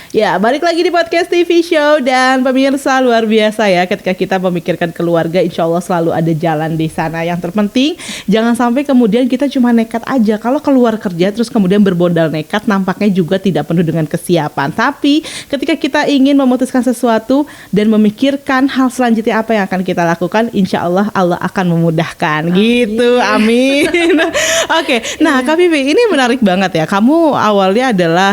Ya, balik lagi di podcast TV Show. Dan pemirsa, luar biasa ya, ketika kita memikirkan keluarga, insya Allah selalu ada jalan di sana. Yang terpenting jangan sampai kemudian kita cuma nekat aja. Kalau keluar kerja terus kemudian berbondal nekat, nampaknya juga tidak penuh dengan kesiapan. Tapi ketika kita ingin memutuskan sesuatu dan memikirkan hal selanjutnya apa yang akan kita lakukan, insya Allah Allah akan memudahkan. Amin. Gitu, amin. Oke, nah Kak Vivi, ini menarik banget ya. Kamu awalnya adalah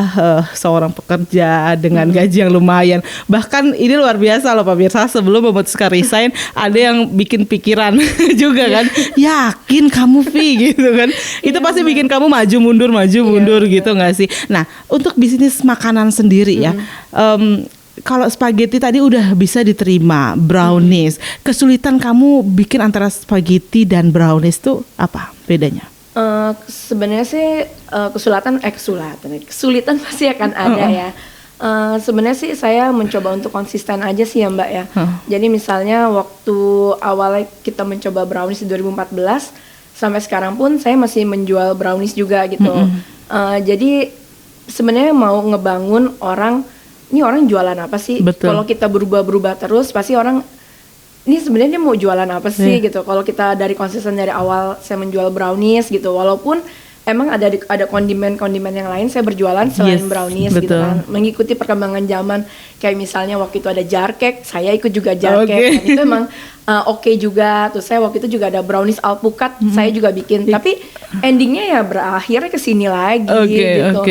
seorang pekerja dengan gaji yang lumayan. Bahkan ini luar biasa loh pemirsa, sebelum memutuskan resign ada yang bikin pikiran juga kan. Yakin kamu Vi gitu kan. Itu pasti bikin kamu maju mundur gitu gak sih? Nah, untuk bisnis makanan sendiri ya, kalau spaghetti tadi udah bisa diterima, brownies. Kesulitan kamu bikin antara spaghetti dan brownies tuh apa bedanya? Sebenarnya sih kesulitan pasti akan ada ya. Sebenarnya sih saya mencoba untuk konsisten aja sih ya Mbak ya. Jadi misalnya waktu awalnya kita mencoba brownies di 2014 sampai sekarang pun saya masih menjual brownies juga gitu. Jadi sebenarnya mau ngebangun ini orang jualan apa sih? Kalau kita berubah-berubah terus pasti orang ini sebenarnya dia mau jualan apa sih gitu. Kalau kita dari konsisten dari awal saya menjual brownies gitu, walaupun emang ada kondimen yang lain saya berjualan selain brownies gitu kan, mengikuti perkembangan zaman. Kayak misalnya waktu itu ada jar cake, saya ikut juga jar cake. Itu emang oke juga. Terus saya waktu itu juga ada brownies alpukat, saya juga bikin. Tapi endingnya ya berakhirnya ke sini lagi gitu.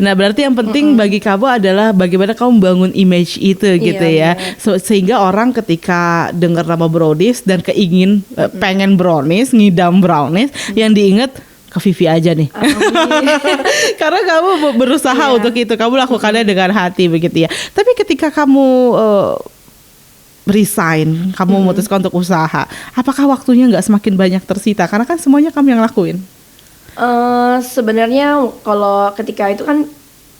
Nah, berarti yang penting bagi kamu adalah bagaimana kamu bangun image itu gitu ya. Sehingga orang ketika dengar nama brownies dan pengen brownies, ngidam brownies, yang diingat ke Vivi aja nih. Karena kamu berusaha untuk itu, kamu lakukannya dengan hati begitu ya. Tapi ketika kamu resign, kamu memutuskan untuk usaha, apakah waktunya nggak semakin banyak tersita? Karena kan semuanya kamu yang lakuin. Sebenarnya kalau ketika itu kan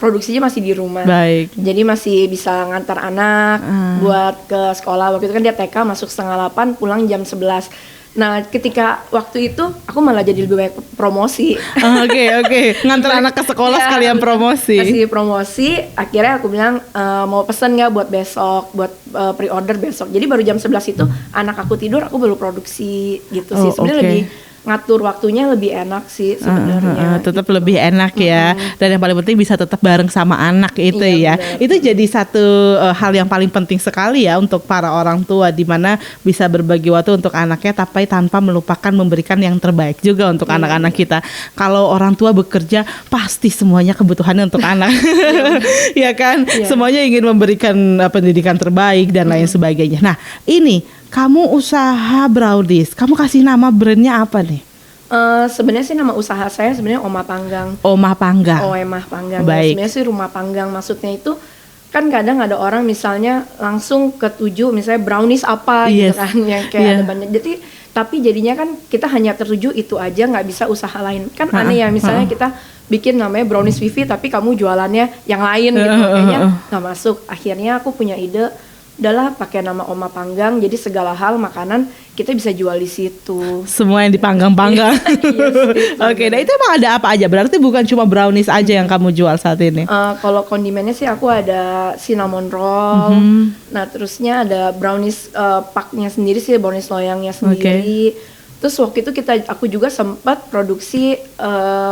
produksinya masih di rumah. Baik. Jadi masih bisa ngantar anak buat ke sekolah. Waktu itu kan dia TK masuk 7:30, pulang jam 11. Nah, ketika waktu itu aku malah jadi lebih banyak promosi. Oke. Ngantar anak ke sekolah sekalian promosi. Kasih promosi, akhirnya aku bilang mau pesen nggak buat besok, buat pre-order besok. Jadi baru jam 11 itu anak aku tidur, aku baru produksi gitu sih. Sebenarnya lebih ngatur waktunya lebih enak sih sebenarnya. Tetap lebih enak ya. Dan yang paling penting bisa tetap bareng sama anak itu ya. Bener. Itu jadi satu hal yang paling penting sekali ya untuk para orang tua, di mana bisa berbagi waktu untuk anaknya tapi tanpa melupakan memberikan yang terbaik juga untuk anak-anak kita. Kalau orang tua bekerja pasti semuanya kebutuhannya untuk anak. Ya kan? Semuanya ingin memberikan pendidikan terbaik dan lain sebagainya. Nah, ini kamu usaha brownies, kamu kasih nama brandnya apa nih? Sebenarnya sih nama usaha saya sebenarnya Omah Panggang. Omah Panggang. Baik. Sebenarnya sih rumah panggang, maksudnya itu kan kadang ada orang misalnya langsung ketuju misalnya brownies apa gitu kan, yang kayak ada banyak. Jadi tapi jadinya kan kita hanya tertuju itu aja, nggak bisa usaha lain. Kan aneh ya, misalnya kita bikin namanya brownies Vivi tapi kamu jualannya yang lain gitu, kayaknya nggak masuk. Akhirnya aku punya ide, udahlah pakai nama Omah Panggang, jadi segala hal makanan kita bisa jual di situ. Semua yang dipanggang-panggang. Oke, nah itu emang ada apa aja? Berarti bukan cuma brownies aja yang kamu jual saat ini? Kalau kondimennya sih aku ada cinnamon roll. Nah terusnya ada brownies paknya sendiri sih, brownies loyangnya sendiri. Terus waktu itu aku juga sempat produksi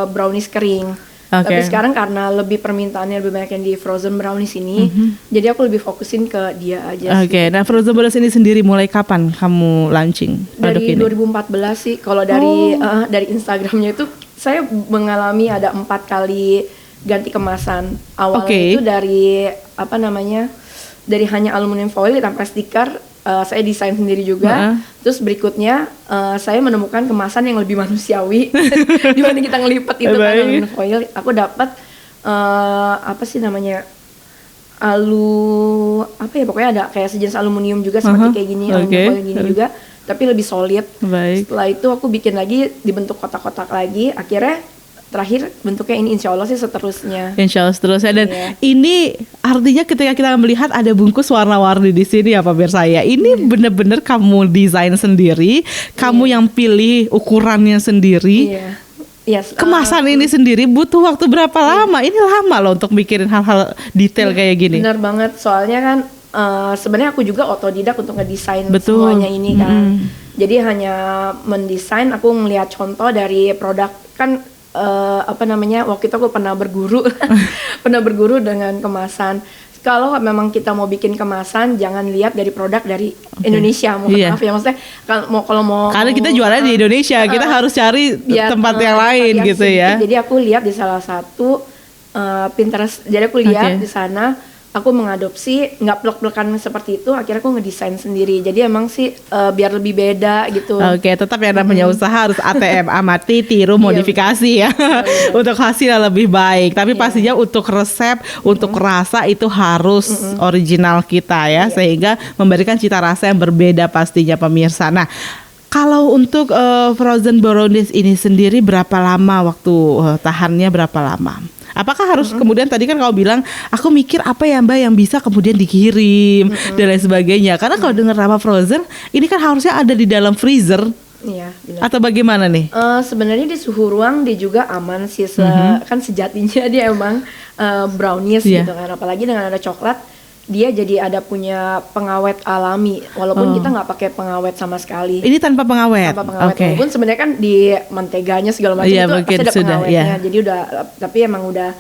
brownies kering. Tapi sekarang karena lebih permintaannya lebih banyak yang di frozen brownies ini, jadi aku lebih fokusin ke dia aja. Nah frozen brownies ini sendiri mulai kapan kamu launching produk dari ini? 2014 sih. Kalau dari Instagramnya itu saya mengalami ada 4 kali ganti kemasan. Awalnya itu dari dari hanya aluminium foil ditempel stiker. Saya desain sendiri juga. Terus berikutnya saya menemukan kemasan yang lebih manusiawi dibanding kita ngelipat itu kan aluminium foil. Aku dapat pokoknya ada kayak sejenis aluminium juga seperti kayak gini, aluminium foil gini juga, tapi lebih solid. Setelah itu aku bikin lagi dibentuk kotak-kotak lagi. Akhirnya terakhir bentuknya ini, insya Allah sih seterusnya. Insya Allah seterusnya. Dan ini artinya ketika kita melihat ada bungkus warna-warni di sini ya pemirsa ya, ini benar-benar kamu desain sendiri, kamu yang pilih ukurannya sendiri. Yes, kemasan ini sendiri butuh waktu berapa lama? Ini lama loh untuk mikirin hal-hal detail kayak gini. Benar banget, soalnya kan sebenarnya aku juga otodidak untuk ngedesain Betul. semuanya ini kan. Jadi hanya mendesain, aku ngelihat contoh dari produk kan waktu itu aku pernah berguru pernah berguru dengan kemasan. Kalau memang kita mau bikin kemasan, jangan lihat dari produk dari Indonesia. Maaf ya, maksudnya kalau mau karena kita jualan di Indonesia, kita harus cari tempat yang lain gitu ya. Jadi aku lihat di salah satu Pinterest. Jadi aku lihat di sana, aku mengadopsi, nggak plek-plekan seperti itu. Akhirnya aku ngedesain sendiri. Jadi emang sih biar lebih beda gitu. Oke, tetap yang namanya usaha harus ATM, amati, tiru, modifikasi ya, untuk hasil yang lebih baik. Tapi pastinya untuk resep, untuk rasa itu harus original kita ya, sehingga memberikan cita rasa yang berbeda pastinya pemirsa. Nah, kalau untuk frozen brownies ini sendiri berapa lama waktu tahannya, berapa lama? Apakah harus kemudian tadi kan kau bilang aku mikir apa ya Mbak yang bisa kemudian dikirim dan lain sebagainya. Karena kalau dengar nama frozen ini kan harusnya ada di dalam freezer. Iya, benar. Atau bagaimana nih? Sebenarnya di suhu ruang dia juga aman sih, kan sejatinya dia emang brownies gitu kan. Apalagi dengan ada coklat, dia jadi ada punya pengawet alami, walaupun kita nggak pakai pengawet sama sekali. Ini tanpa pengawet. Tanpa pengawet. Walaupun sebenarnya kan di menteganya segala macam itu pasti ada pengawetnya. Jadi tapi emang udah,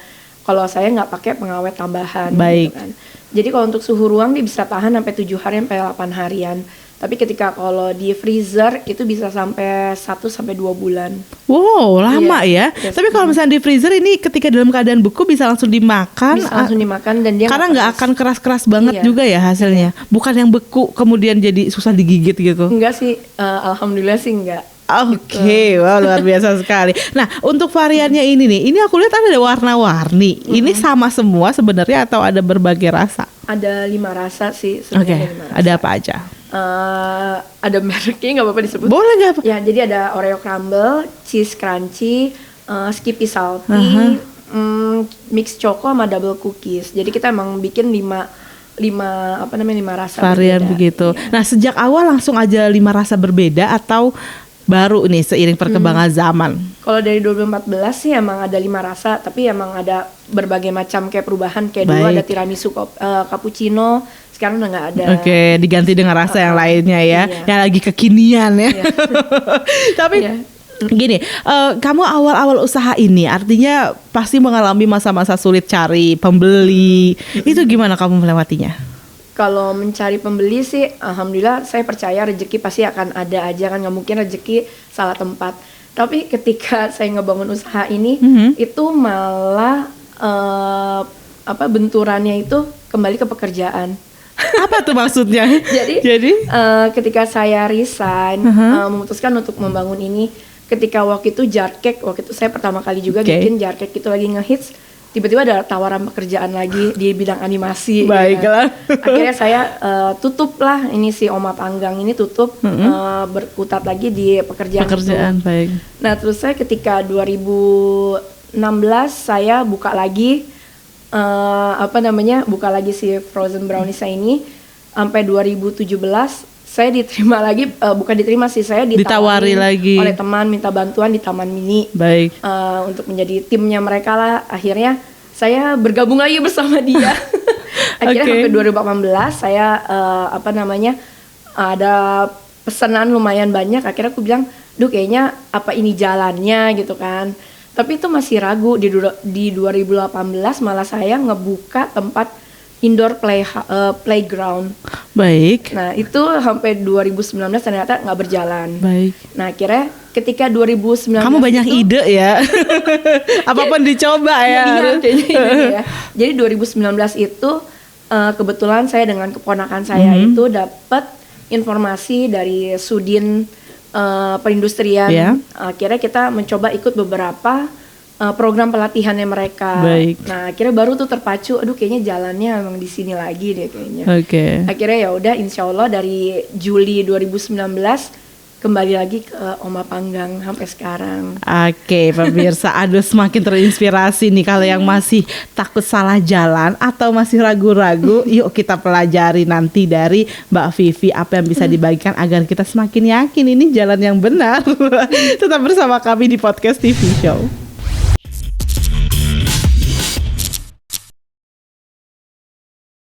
kalau saya nggak pakai pengawet tambahan. Baik. Gitu kan. Jadi kalau untuk suhu ruang dia bisa tahan sampai 7 hari sampai 8 harian. Tapi ketika kalau di freezer itu bisa sampai 1 sampai 2 bulan. Wow, lama ya. Tapi kalau misalnya di freezer ini ketika dalam keadaan beku bisa langsung dimakan. Bisa langsung dimakan dan dia karena nggak akan keras-keras banget juga ya hasilnya. Bukan yang beku kemudian jadi susah digigit gitu. Enggak sih, alhamdulillah sih enggak. Oke, wow, luar biasa sekali. Nah, untuk variannya ini nih, ini aku lihat ada warna-warni. Ini sama semua sebenarnya atau ada berbagai rasa? Ada 5 rasa sih Oke, sebenarnya. ada apa aja? Ada mereknya nggak apa-apa disebut? Boleh nggak apa? Ya, jadi ada Oreo Crumble, Cheese Crunchy, Skippy Salty, Mix Choco sama Double Cookies. Jadi kita emang bikin 5 rasa varian berbeda. Begitu. Iya. Nah, sejak awal langsung aja 5 rasa berbeda atau baru nih seiring perkembangan zaman? Kalau dari 2014 sih emang ada 5 rasa, tapi emang ada berbagai macam kayak perubahan. Kayak dulu ada tiramisu cappuccino, sekarang udah nggak ada. Oke, diganti dengan rasa yang lainnya ya, yang lagi kekinian ya. Tapi gini, kamu awal-awal usaha ini artinya pasti mengalami masa-masa sulit cari pembeli. Itu gimana kamu melewatinya? Kalau mencari pembeli sih, alhamdulillah saya percaya rezeki pasti akan ada aja kan, nggak mungkin rezeki salah tempat. Tapi ketika saya ngebangun usaha ini, itu malah benturannya itu kembali ke pekerjaan. Apa tuh maksudnya? Jadi ketika saya resign, memutuskan untuk membangun ini, ketika waktu itu jar cake, waktu itu saya pertama kali juga bikin jar cake itu lagi ngehits. Tiba-tiba ada tawaran pekerjaan lagi di bidang animasi. Baiklah. Gitu kan. Akhirnya saya tutup lah, ini si Oma Panggang ini tutup, berkutat lagi di pekerjaan itu. Baik. Nah terus saya ketika 2016 saya buka lagi, buka lagi si Frozen Brownies ini, sampai 2017 saya diterima lagi, bukan diterima sih, saya ditawari lagi oleh teman, minta bantuan di Taman Mini. Baik. Untuk menjadi timnya mereka lah. Akhirnya saya bergabung lagi bersama dia. Akhirnya sampai 2018 saya ada pesanan lumayan banyak. Akhirnya aku bilang, duh kayaknya apa ini jalannya gitu kan. Tapi itu masih ragu. Di 2018 malah saya ngebuka tempat indoor playground. Baik. Nah itu sampai 2019 ternyata nggak berjalan. Baik. Nah akhirnya ketika 2019 kamu banyak ide ya. Apapun dicoba ya. Ya. Jadi 2019 itu kebetulan saya dengan keponakan saya itu dapat informasi dari Sudin perindustrian. Akhirnya kita mencoba ikut beberapa program pelatihannya mereka. Baik. Nah akhirnya baru tuh terpacu, aduh kayaknya jalannya emang di sini lagi deh kayaknya. Oke. Akhirnya ya udah, insya Allah dari Juli 2019 kembali lagi ke Oma Panggang sampai sekarang. Oke, pemirsa, aduh semakin terinspirasi nih. Kalau yang masih takut salah jalan atau masih ragu-ragu, yuk kita pelajari nanti dari Mbak Vivi apa yang bisa dibagikan agar kita semakin yakin ini jalan yang benar. Tetap bersama kami di Podcast TV Show.